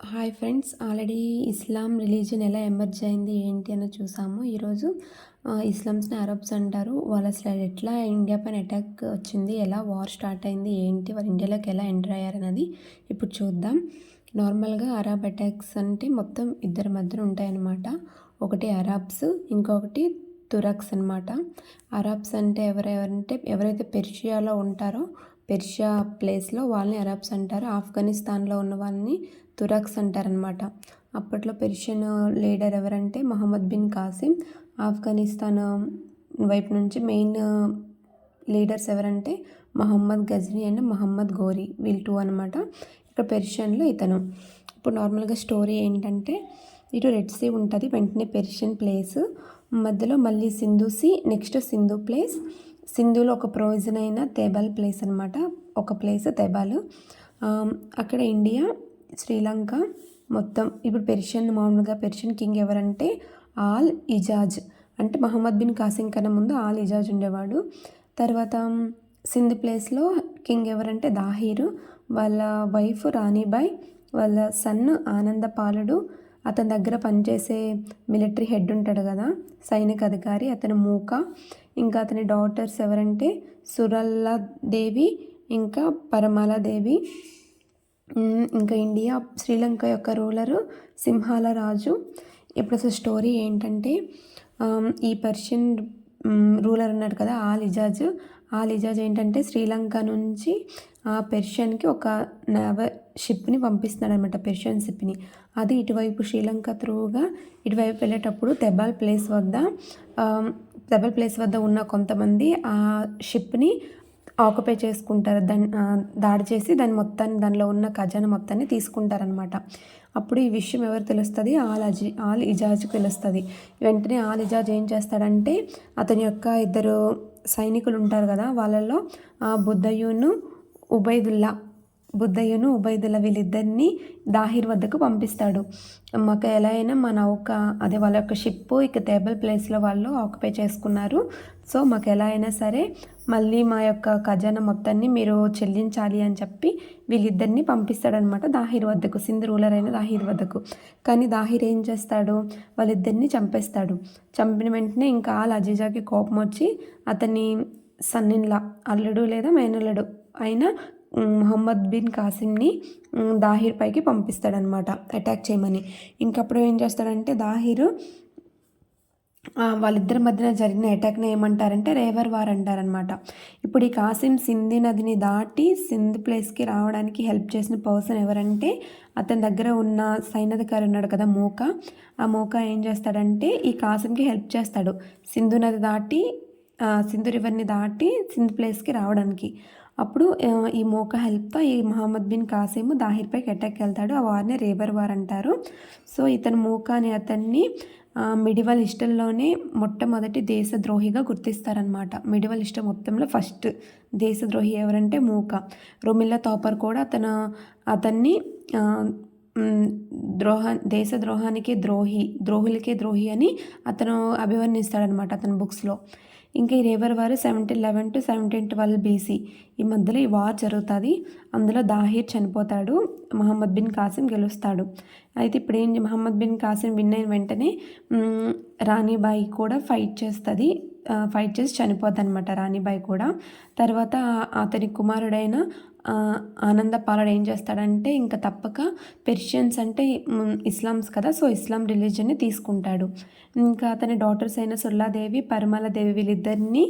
Hi friends, already ఇస్లాం religion ఎలా emerge అయింది ఏంటి అని చూసాము. ఈరోజు ఇస్లామ్స్ని అరబ్స్ అంటారు. వాళ్ళు అసలు ఎట్లా ఇండియా పైన అటాక్ వచ్చింది, ఎలా వార్ స్టార్ట్ అయింది ఏంటి, వాళ్ళు ఇండియాలోకి ఎలా ఎంటర్ అయ్యారన్నది ఇప్పుడు చూద్దాం. నార్మల్గా అరబ్ అటాక్స్ అంటే మొత్తం ఇద్దరి మధ్యన ఉంటాయన్నమాట. ఒకటి అరబ్స్, ఇంకొకటి తురక్స్ అనమాట. అరబ్స్ అంటే ఎవరైతే పెర్షియాలో ఉంటారో, పెర్షియా ప్లేస్లో వాళ్ళని అరబ్స్ అంటారు. ఆఫ్ఘనిస్తాన్లో ఉన్న వాళ్ళని తురక్స్ అంటారనమాట. అప్పట్లో పెర్షియన్ లీడర్ ఎవరంటే మొహమ్మద్ బిన్ కాసిం. ఆఫ్ఘనిస్తాన్ వైపు నుంచి మెయిన్ లీడర్స్ ఎవరంటే మొహమ్మద్ గజ్నీ అండ్ మొహమ్మద్ గోరీ, వీళ్ళు టూ అనమాట. ఇక్కడ పెర్షియన్లో ఇతను. ఇప్పుడు నార్మల్గా స్టోరీ ఏంటంటే, ఇటు రెడ్ సీ ఉంటుంది, వెంటనే పెర్షియన్ ప్లేస్, మధ్యలో మళ్ళీ Sindhu sea, next Sindhu place. సింధులో ఒక ప్రొవిజన్ అయిన తెబాల్ ప్లేస్ అనమాట, ఒక ప్లేస్ తెబాల్. అక్కడ ఇండియా, శ్రీలంక మొత్తం. ఇప్పుడు మామూలుగా పెర్షియన్ కింగ్ ఎవరంటే ఆల్ ఇజాజ్. అంటే మహమ్మద్ బిన్ కాసిం కన్నా ముందు ఆల్ ఇజాజ్ ఉండేవాడు. తర్వాత సింధ్ ప్లేస్లో కింగ్ ఎవరంటే దాహీరు, వాళ్ళ వైఫ్ రాణిబాయ్, వాళ్ళ సన్ ఆనందపాలుడు, అతని దగ్గర పనిచేసే మిలిటరీ హెడ్ ఉంటాడు కదా, సైనిక అధికారి, అతను మూక. ఇంకా అతని డాటర్స్ ఎవరంటే సురల్లాదేవి, ఇంకా పరమాలాదేవి. ఇంకా ఇండియా, శ్రీలంక యొక్క రూలరు సింహాల రాజు. ఇప్పుడు అసలు స్టోరీ ఏంటంటే, ఈ పర్షియన్ రూలర్ ఉన్నాడు కదా ఆల్ ఇజాజ్ ఏంటంటే శ్రీలంక నుంచి పెర్షియన్కి ఒక షిప్ని పంపిస్తున్నాడు అనమాట, పెర్షియన్ షిప్ని. అది ఇటువైపు శ్రీలంక త్రూగా ఇటువైపు వెళ్ళేటప్పుడు తెబాల్ ప్లేస్ వద్ద ఉన్న కొంతమంది ఆ షిప్ని ఆక్యుపై చేసుకుంటారు, దాడి చేసి దానిలో ఉన్న ఖజానా మొత్తాన్ని తీసుకుంటారనమాట. అప్పుడు ఈ విషయం ఎవరు తెలుస్తుంది, ఆల్ ఇజాజ్కి తెలుస్తుంది. వెంటనే ఆల్ ఇజాజ్ ఏం చేస్తాడంటే, అతని యొక్క ఇద్దరు సైనికులు ఉంటారు కదా, వాళ్ళలో బుద్దయ్యును ఉబైదుల్లా వీళ్ళిద్దరిని దాహిర్ వద్దకు పంపిస్తాడు. మాకు ఎలా అయినా మా నౌక, అదే వాళ్ళ యొక్క షిప్ ఇక టేబుల్ ప్లేస్లో వాళ్ళు ఆక్యుపై చేసుకున్నారు, సో మాకు ఎలా అయినా సరే మళ్ళీ మా యొక్క ఖజానా మొత్తాన్ని మీరు చెల్లించాలి అని చెప్పి వీళ్ళిద్దరిని పంపిస్తాడనమాట దాహిర్ వద్దకు, సింధ్ రూలర్ అయిన దాహిర్ వద్దకు. కానీ దాహిర్ ఏం చేస్తాడు, వాళ్ళిద్దరిని చంపేస్తాడు. చంపిన వెంటనే ఇంకా ఆల్ అజీజాకి కోపం వచ్చి అతన్ని సన్నిన్లా, అల్లుడు లేదా మేనల్లుడు అయిన మొహమ్మద్ బిన్ కాసిమ్ని దాహిర్ పైకి పంపిస్తాడనమాట అటాక్ చేయమని. ఇంకప్పుడు ఏం చేస్తాడంటే దాహిర్ వాళ్ళిద్దరి మధ్యన జరిగిన అటాక్ని ఏమంటారంటే రేవర్ వార్ అంటారనమాట. ఇప్పుడు ఈ కాసిం సింధు నదిని దాటి సింధ్ ప్లేస్కి రావడానికి హెల్ప్ చేసిన పర్సన్ ఎవరంటే, అతని దగ్గర ఉన్న సైనికాధికారి ఉన్నాడు కదా మూక. ఆ మూక ఏం చేస్తాడంటే ఈ కాసింకి హెల్ప్ చేస్తాడు సింధు నది దాటి, సింధు రివర్ని దాటి సింధ్ ప్లేస్కి రావడానికి. అప్పుడు ఈ మోక హెల్ప్తో ఈ మొహమ్మద్ బిన్ కాసిం దాహిర్ పైకి అటాక్ వెళ్తాడు. ఆ వార్ని రేవర్ వార్ అంటారు. సో ఇతను మూక అని అతన్ని మిడివల్ హిస్టరీలోనే మొట్టమొదటి దేశద్రోహిగా గుర్తిస్తారనమాట. మిడివల్ హిస్టరీ మొత్తంలో ఫస్ట్ దేశద్రోహి ఎవరంటే మూక. రొమిల్లా థాపర్ కూడా అతన్ని దేశద్రోహానికి ద్రోహులకే ద్రోహి అని అతను అభివర్ణిస్తాడనమాట అతని బుక్స్లో. ఇంకా ఈ రేవర్ వార్ 1711 to 1712 BC ఈ మధ్యలో ఈ వార్ జరుగుతుంది. అందులో దాహిర్ చనిపోతాడు, మొహమ్మద్ బిన్ కాసిం గెలుస్తాడు. అయితే ఇప్పుడు మొహమ్మద్ బిన్ కాసిం విన్ అయిన వెంటనే రాణిబాయి కూడా ఫైట్ చేసి చనిపోద్ది అనమాట రాణిబాయి కూడా. తర్వాత అతని కుమారుడైన ఆనందపాలుడు ఏం చేస్తాడంటే, ఇంకా తప్పక పెర్షియన్స్ అంటే ఇస్లామ్స్ కదా, సో ఇస్లాం రిలీజియన్ని తీసుకుంటాడు. ఇంకా అతని డాటర్స్ అయిన సుల్లాదేవి, పరిమళదేవి వీళ్ళిద్దరిని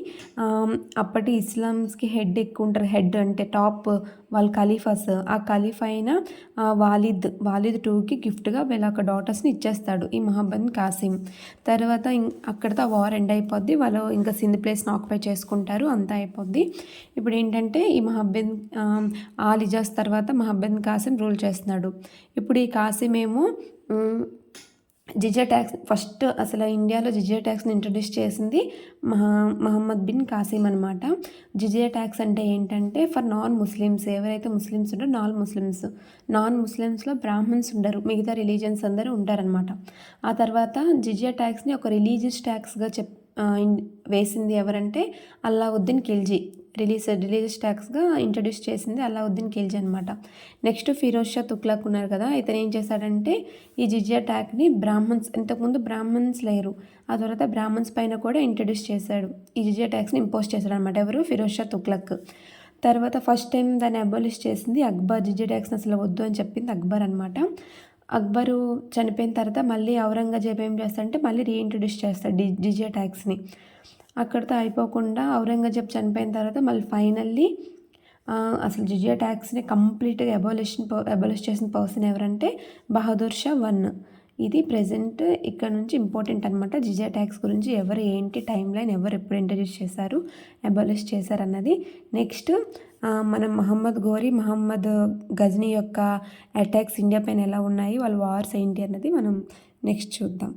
అప్పటి ఇస్లామ్స్కి హెడ్ ఎక్కువ ఉంటారు, హెడ్ అంటే టాప్ వాళ్ళ ఖలీఫాస్. ఆ ఖలీఫా అయిన వాలిద్ టూకి గిఫ్ట్గా వీళ్ళ ఒక డాటర్స్ని ఇచ్చేస్తాడు ఈ మొహమ్మద్ కాసిం. తర్వాత అక్కడితో ఆ వార్ ఎండ్ అయిపోద్ది. వాళ్ళు ఇంకా సింధ్ ప్లేస్ని ఆక్యుపై చేసుకుంటారు, అంతా అయిపోద్ది. ఇప్పుడు ఏంటంటే ఈ ఆల్ ఇజాజ్ తర్వాత మొహమ్మద్ కాసిం రూల్ చేస్తున్నాడు. ఇప్పుడు ఈ కాసిం ఏమో జిజియా ట్యాక్స్, ఫస్ట్ అసలు ఇండియాలో జిజియా ట్యాక్స్ని ఇంట్రడ్యూస్ చేసింది మొహమ్మద్ బిన్ కాసిం అనమాట. జిజియా ట్యాక్స్ అంటే ఏంటంటే ఫర్ నాన్ ముస్లిమ్స్, ఎవరైతే ముస్లిమ్స్ ఉంటారో నాన్ ముస్లిమ్స్లో బ్రాహ్మణ్స్ ఉండరు, మిగతా రిలీజియన్స్ అందరూ ఉంటారనమాట. ఆ తర్వాత జిజియా ట్యాక్స్ని ఒక రిలీజియస్ ట్యాక్స్గా వేసింది ఎవరంటే అల్లావుద్దీన్ ఖిల్జీ. రిలీజియస్ ట్యాక్స్గా ఇంట్రడ్యూస్ చేసింది అలావుద్దీన్ ఖిల్జీ అనమాట. నెక్స్ట్ ఫిరోజ్ షా తుగ్లక్ ఉన్నారు కదా, ఇతను ఏం చేశాడంటే ఈ జిజియా ట్యాక్ని ఇంతకుముందు బ్రాహ్మణ్స్ లేరు, ఆ తర్వాత బ్రాహ్మణ్స్ పైన కూడా ఇంట్రడ్యూస్ చేశాడు. ఈ జిజియా ట్యాక్స్ని ఇంపోజ్ చేశాడు అనమాట. ఎవరు? ఫిరోజ్ షా తుగ్లక్. తర్వాత ఫస్ట్ టైం దాన్ని అబాలిష్ చేసింది అక్బర్. జిజియా ట్యాక్స్ని అసలు వద్దు అని చెప్పింది అక్బర్ అనమాట. అక్బరు చనిపోయిన తర్వాత మళ్ళీ ఔరంగజేబ్ ఏం చేస్తాడంటే మళ్ళీ రీఇంట్రడ్యూస్ చేస్తాడు జిజియా ట్యాక్స్ని. అక్కడితో అయిపోకుండా ఔరంగజేబ్ చనిపోయిన తర్వాత మళ్ళీ ఫైనల్లీ అసలు జిజియా ట్యాక్స్ని కంప్లీట్గా అబాలిష్ చేసిన పర్సన్ ఎవరంటే బహదూర్ షా 1. ఇది ప్రెజెంట్ ఇక్కడ నుంచి ఇంపార్టెంట్ అనమాట. జిజియా ట్యాక్స్ గురించి ఎవరు ఏంటి టైం లైన్, ఎవరు ఎప్పుడు ఇంట్రడ్యూస్ చేశారు, అబాలిష్ చేశారు అన్నది. నెక్స్ట్ మనం మహమ్మద్ గజ్నీ యొక్క అటాక్స్ ఇండియా పైన ఎలా ఉన్నాయి, వాళ్ళ వార్స్ ఏంటి అన్నది మనం నెక్స్ట్ చూద్దాం.